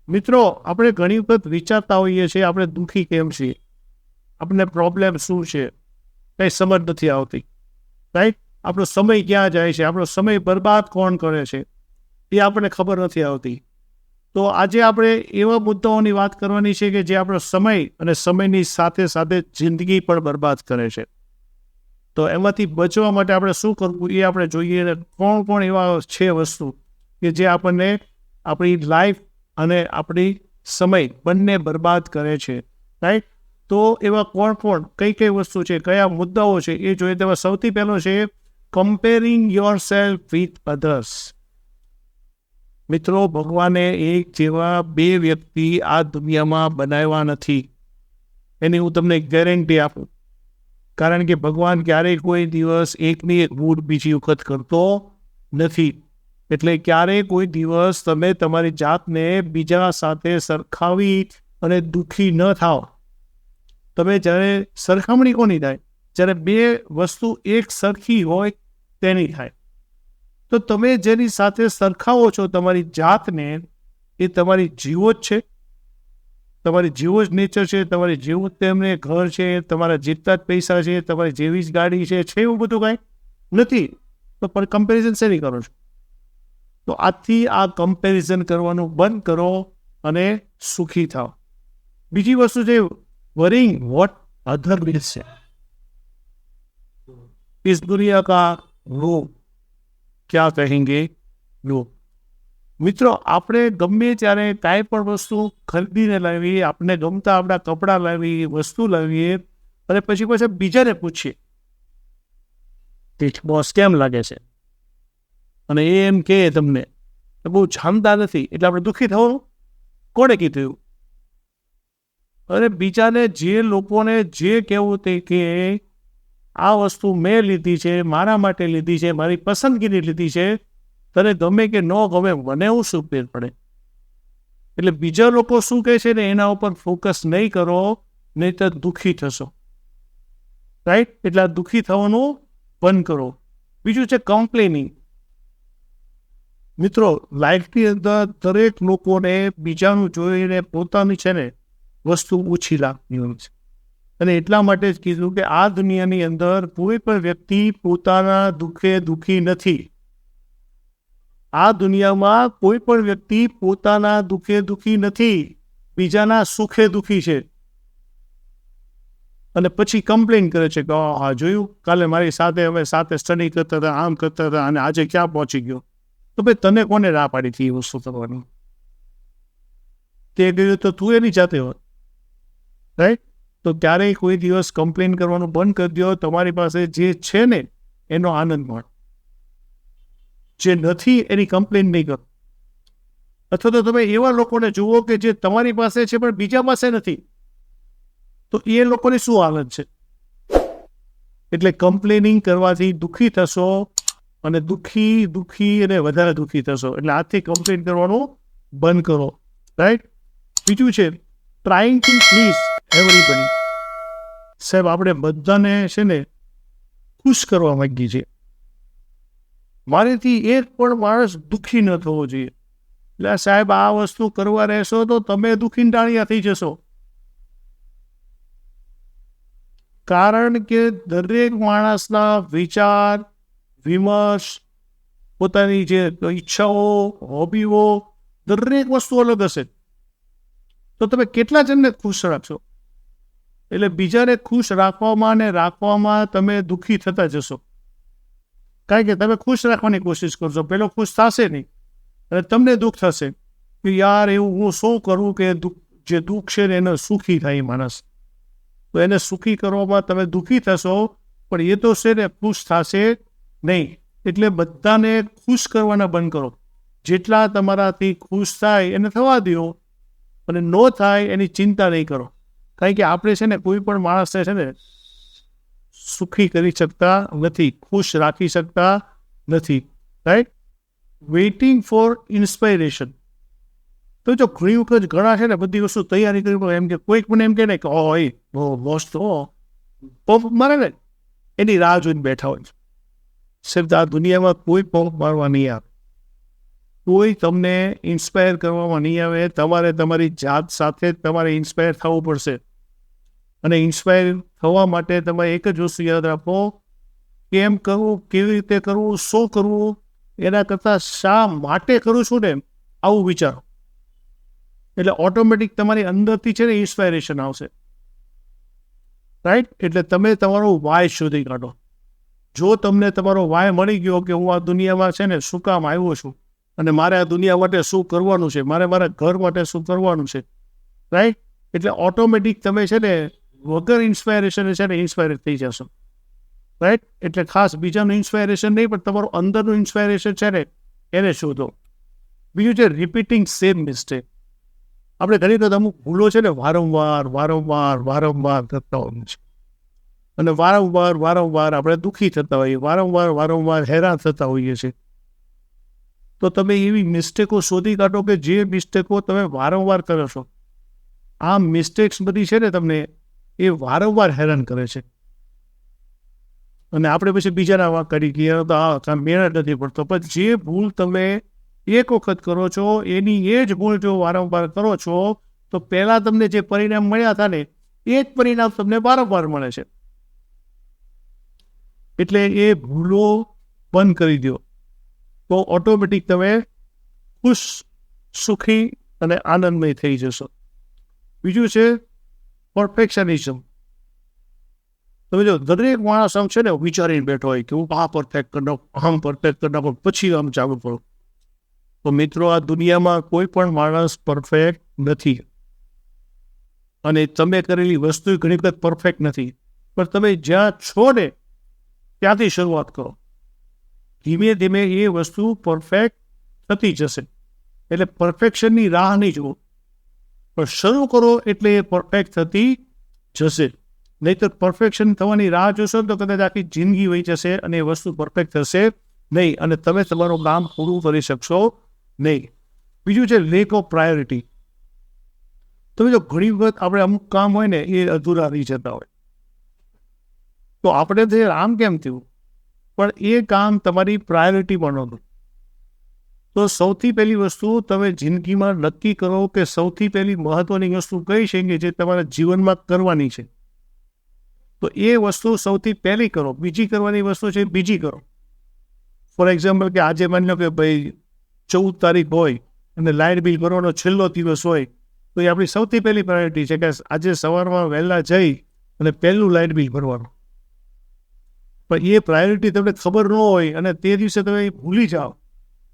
મિત્રો, આપણે ઘણી વખત વિચારતા હોઈએ છીએ આપણે દુઃખી કેમ છીએ, આપણને પ્રોબ્લેમ શું છે, કંઈ સમજ નથી આવતી. રાઈટ? આપણો સમય ક્યાં જાય છે, આપણો સમય બરબાદ કોણ કરે છે એ આપણને ખબર નથી આવતી. તો આજે આપણે એવા મુદ્દાઓની વાત કરવાની છે કે જે આપણો સમય અને સમયની સાથે સાથે જિંદગી પણ બરબાદ કરે છે. તો એમાંથી બચવા માટે આપણે શું કરવું એ આપણે જોઈએ. કોણ કોણ એવા છે વસ્તુ કે જે આપણને આપણી લાઈફ અને આપણી સમય બંને બરબાદ કરે છે. રાઈટ? તો એવા કોણ કોણ કઈ કઈ વસ્તુ છે, કયા મુદ્દાઓ છે એ જોઈએ. તેમાં સૌથી પહેલો છે comparing your self with others. મિત્રો, ભગવાને એક જેવા બે વ્યક્તિ આ દુનિયામાં બનાવ્યા નથી, એની હું તમને ગેરંટી આપું. કારણ કે ભગવાન ક્યારેય કોઈ દિવસ એકની એક ભૂલ બીજી વખત કરતો નથી. એટલે ક્યારેય કોઈ દિવસ તમે તમારી જાતને બીજા સાથે સરખાવી અને દુઃખી ન થાઓ. તમે જ્યારે સરખામણી કોની થાય? જ્યારે બે વસ્તુ એક સરખી હોય તેની થાય. તો તમે જેની સાથે સરખાવો છો તમારી જાતને, એ તમારી જીવો જ છે, તમારી જેવો જ નેચર છે, તમારી જેવું તેમને ઘર છે, તમારા જેટલા જ પૈસા છે, તમારી જેવી જ ગાડી છે એવું બધું કાંઈ નથી. તો પણ કમ્પેરિઝન શેની કરો છો? તો આજથી આ કમ્પેરિઝન કરવાનું બંધ કરો અને સુખી થાઓ. બીજી વસ્તુ છે વરિંગ વોટ અધર વિલ સે. इस दुनिया का लोग क्या कहेंगे लोग. મિત્રો, આપણે ગમે ત્યારે કાંઈ પણ વસ્તુ ખરીદીને લાવીએ, આપણે ગમતા આપણા કપડાં લાવીએ, વસ્તુ લાવીએ અને પછી બીજાને પૂછીએ કે બોસ કેમ લાગે છે, અને એ એમ કહે તમને બહુ જાણતા નથી એટલે આપણે દુઃખી થવાનું. કોણે કીધું? અને બીજાને જે લોકોને જે કહેવું તે કે આ વસ્તુ મેં લીધી છે, મારા માટે લીધી છે, મારી પસંદગીની લીધી છે, તને ગમે કે ન ગમે મને એવું શું ફેર પડે? એટલે બીજા લોકો શું કહે છે ને એના ઉપર ફોકસ નહીં કરો, નહીં તો દુઃખી થશો. રાઈટ? એટલે દુઃખી થવાનું બંધ કરો. બીજું છે કમ્પ્લેનિંગ. મિત્રો, લાઈફની અંદર દરેક લોકોને બીજાનું જોઈને પોતાની છે ને વસ્તુ ઓછી લાગતી હોય છે. અને એટલા માટે જ કીધું કે આ દુનિયાની અંદર કોઈ પણ વ્યક્તિ પોતાના દુઃખે દુઃખી નથી. આ દુનિયામાં કોઈ પણ વ્યક્તિ પોતાના દુઃખે દુઃખી નથી, બીજાના સુખે દુઃખી છે. અને પછી કમ્પ્લેન કરે છે કે હા જોયું, કાલે મારી સાથે અમે સાથે સ્ટડી કરતા હતા, આમ કરતા હતા, અને આજે ક્યાં પહોંચી ગયો. તો ભાઈ, તને કોને ના પાડી હતી એ વસ્તુ કરવાની? તે ગયું તો તું એની જાતે હોત. રાઈટ? તો ક્યારેય કોઈ દિવસ કમ્પ્લેન કરવાનું બંધ કરી દો. તમારી પાસે જે છે ને એનો આનંદ મળો, જે નથી એની કમ્પ્લેન નહીં કરો. અથવા તો તમે એવા લોકોને જુઓ કે જે તમારી પાસે છે પણ બીજા પાસે નથી, તો એ લોકોની શું હાલત છે? એટલે કમ્પ્લેનિંગ કરવાથી દુઃખી થશો, અને દુઃખી અને વધારે દુઃખી થશો. એટલે આજથી કમ્પ્લેન કરવાનું બંધ કરો. રાઈટ? બીજું છે ટ્રાઇંગ ટુ પ્લીઝ એવરીબડી. સાહેબ, આપણે બધાને છે ને ખુશ કરવા માંગીએ છીએ. મારેથી એક પણ માણસ દુઃખી ન થવો જોઈએ. એટલે સાહેબ, આ વસ્તુ કરવા રહેશો તો તમે દુઃખી ટાળિયા થઈ જશો. કારણ કે દરેક માણસના વિચાર, વિમર્શ, પોતાની જે ઈચ્છાઓ, હોબીઓ, દરેક વસ્તુ અલગ હશે. તો તમે કેટલા જણને ખુશ રાખશો? એટલે બીજાને ખુશ રાખવામાં તમે દુઃખી થતા જશો. કારણ કે તમે ખુશ રાખવાની કોશિશ કરશો, પેલો ખુશ થશે નહીં અને તમને દુઃખ થશે કે યાર એવું હું શું કરું કે જે દુઃખ છે ને એને સુખી થાય માણસ. તો એને સુખી કરવામાં તમે દુઃખી થશો, પણ એ તો છે ને ખુશ થશે નહીં. એટલે બધાને ખુશ કરવાના બંધ કરો. જેટલા તમારાથી ખુશ થાય એને થવા દો, અને ન થાય એની ચિંતા નહીં કરો. કારણ કે આપણે છે ને કોઈ પણ માણસને છે ને સુખી કરી શકતા નથી, ખુશ રાખી શકતા નથી. રાઈટ? Waiting for inspiration. તો જો ઘણી વખત ઘણા છે ને બધી વસ્તુ તૈયારી કરી, એમ કે કોઈક મને એમ કહે ને કે બોસ તો પંપ મારે ને એની રાહ જોઈને બેઠા હોય છે. સાહેબ, આ દુનિયામાં કોઈ પંપ મારવા નહીં આવે. કોઈ તમને ઇન્સ્પાયર કરવામાં નહીં આવે. તમારે તમારી જાત સાથે તમારે ઇન્સ્પાયર થવું પડશે. અને ઇન્સ્પાયર થવા માટે તમે એક જ વસ્તુ યાદ રાખો, કેમ કરવું, કેવી રીતે કરવું, શું કરવું, એના કરતાં શા માટે કરું છું ને આવું વિચારો. એટલે ઓટોમેટિક તમારી અંદરથી છે ને ઇન્સ્પાયરેશન આવશે. રાઈટ? એટલે તમે તમારો વાય શોધી કાઢો. જો તમને તમારો વાય મળી ગયો કે હું આ દુનિયામાં છે ને શું કામ આવ્યો છું અને મારે આ દુનિયા માટે શું કરવાનું છે, મારે મારા ઘર માટે શું કરવાનું છે, રાઈટ? એટલે ઓટોમેટિક તમે છે ને વગર ઇન્સ્પાયરેશન છે ને ઇન્સ્પાયર થઈ જશો. રાઈટ? એટલે ખાસ બીજાનું ઇન્સ્પાયરેશન નહીં, પણ તમારું અંદરનું ઇન્સ્પાયરેશન છે ને એને શોધો. બીજું છે રિપીટિંગ સેમ મિસ્ટેક. આપણે ઘણી વખત અમુક ભૂલો છે ને વારંવાર કરતા હોઈએ છીએ અને વારંવાર આપણે દુઃખી થતા હોઈએ, વારંવાર હેરાન થતા હોઈએ છીએ. તો તમે એવી મિસ્ટેકો શોધી કાઢો કે જે મિસ્ટેકો તમે વારંવાર કરો છો. આ મિસ્ટેક્સ બધી છે ને તમને એ વારંવાર હેરાન કરે છે અને આપણે પછી બીજાના વાંક કરી ગયા તો આ મેળ નથી પડતો. પણ જે ભૂલ તમે એક વખત કરો છો એની એ જ ભૂલ જો વારંવાર કરો છો તો પહેલાં તમને જે પરિણામ મળ્યા હતા ને એ જ પરિણામ તમને વારંવાર મળે છે. એટલે એ ભૂલો બંધ કરી દો તો ઓટોમેટિક તમે ખુશ, સુખી અને આનંદમય થઈ જશો. બીજું છે પરફેક્શનિઝમ. તમે જો દરેક માણસ આમ છે ને વિચારીને બેઠો હોય કે હું આ પરફેક્ટ કરી નાખું, આમ પરફેક્ટ કરી નાખું, પછી આમ ચાલુ પડું. તો મિત્રો, આ દુનિયામાં કોઈ પણ માણસ પરફેક્ટ નથી અને તમે કરેલી વસ્તુ ઘણી વખત પરફેક્ટ નથી. પણ તમે જ્યાં છો ને ત્યાંથી શરૂઆત કરો. ધીમે ધીમે એ વસ્તુ પરફેક્ટ થતી જશે. એટલે પરફેક્શનની રાહ નહીં જુઓ, પણ શરૂ કરો એટલે એ પરફેક્ટ થતી જશે. નહીંતર પરફેક્શન થવાની રાહ જોશો તો કદાચ આખી જિંદગી વહી જશે અને એ વસ્તુ પરફેક્ટ થશે નહીં અને તમે તમારું કામ પૂરું કરી શકશો નહીં. બીજું છે લેક ઓફ પ્રાયોરિટી. તમે જો ઘણી વખત આપણે અમુક કામ હોય ને એ અધૂરા રહી જતા હોય તો આપણે તે આમ કેમ થયું, પણ એ કામ તમારી પ્રાયોરિટીમાં નહોતું. તો સૌથી પહેલી વસ્તુ તમે જિંદગીમાં નક્કી કરો કે સૌથી પહેલી મહત્વની વસ્તુ કઈ છે કે જે તમારા જીવનમાં કરવાની છે. તો એ વસ્તુ સૌથી પહેલી કરો. બીજી કરવાની વસ્તુ છે બીજી કરો. ફોર એક્ઝામ્પલ કે આજે માની લો કે ભાઈ 14 તારીખ હોય અને લાઇટ બિલ ભરવાનો છેલ્લો દિવસ હોય તો એ આપણી સૌથી પહેલી પ્રાયોરિટી છે કે આજે સવારમાં વહેલા જઈ અને પહેલું લાઇટ બિલ ભરવાનું. પણ એ પ્રાયોરિટી તમને ખબર ન હોય અને તે દિવસે તમે ભૂલી જાઓ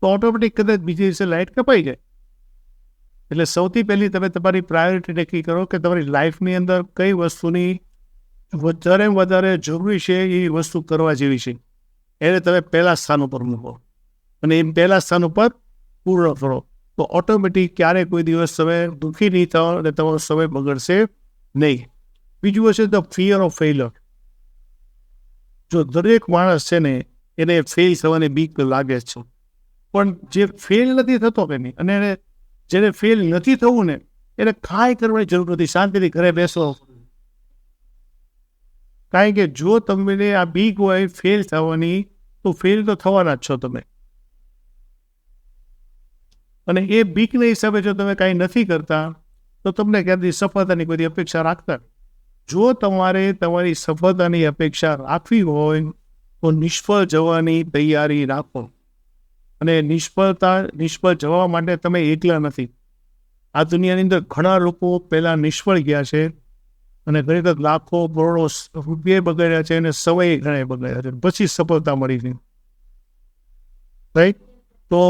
તો ઓટોમેટિક કદાચ બીજે દિવસે લાઇટ કપાઈ જાય. એટલે સૌથી પહેલી તમે તમારી પ્રાયોરિટી નક્કી કરો કે તમારી લાઈફની અંદર કઈ વસ્તુની વધારે જરૂરી છે, એ વસ્તુ કરવા જેવી છે, એને તમે પહેલા સ્થાન ઉપર મૂકો અને એ પહેલા સ્થાન ઉપર પૂર્ણ કરો. તો ઓટોમેટિક ક્યારેય કોઈ દિવસ તમે દુઃખી નહીં થાઓ અને તમારો સમય બગડશે નહીં. બીજું હશે તો ફિયર ઓફ ફેઇલર. જો દરેક માણસ છે ને એને ફેલ થવાની બીક લાગે છે, પણ જે ફેલ નથી થતો કે નહીં, અને એને જેને ફેલ નથી થવું ને એને કાંઈ કરવાની જરૂર નથી, શાંતિથી ઘરે બેસો. કારણ કે જો તમને આ બીક હોય ફેલ થવાની તો ફેલ તો થવાના જ છો તમે. અને એ બીકના હિસાબે જો તમે કાંઈ નથી કરતા તો તમને ક્યાંથી સફળતાની કોઈ અપેક્ષા રાખતા. જો તમારે તમારી સફળતાની અપેક્ષા રાખવી હોય તો નિષ્ફળ જવાની તૈયારી રાખો. અને નિષ્ફળ જવા માટે તમે એકલા નથી. આ દુનિયાની અંદર ઘણા લોકો પહેલાં નિષ્ફળ ગયા છે અને ઘણી વખત લાખો કરોડો રૂપિયા બગાડ્યા છે અને સમય ઘણા બગાડ્યા છે, પછી સફળતા મળી છે. રાઈટ? તો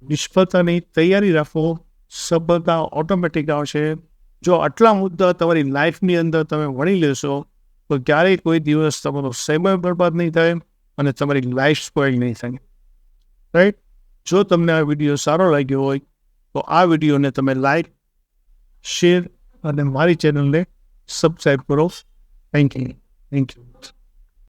નિષ્ફળતાની તૈયારી રાખો, સફળતા ઓટોમેટિક આવશે. જો આટલા મુદ્દા તમારી લાઈફની અંદર તમે વણી લેશો તો ક્યારેય કોઈ દિવસ તમારો સમય બરબાદ નહીં થાય અને તમારી લાઈફ સ્પોઇલ નહીં થાય. રાઈટ? જો તમને આ વિડીયો સારો લાગ્યો હોય તો આ વિડીયોને તમે લાઈક, શેર અને મારી ચેનલને સબસ્ક્રાઈબ કરો. Thank you.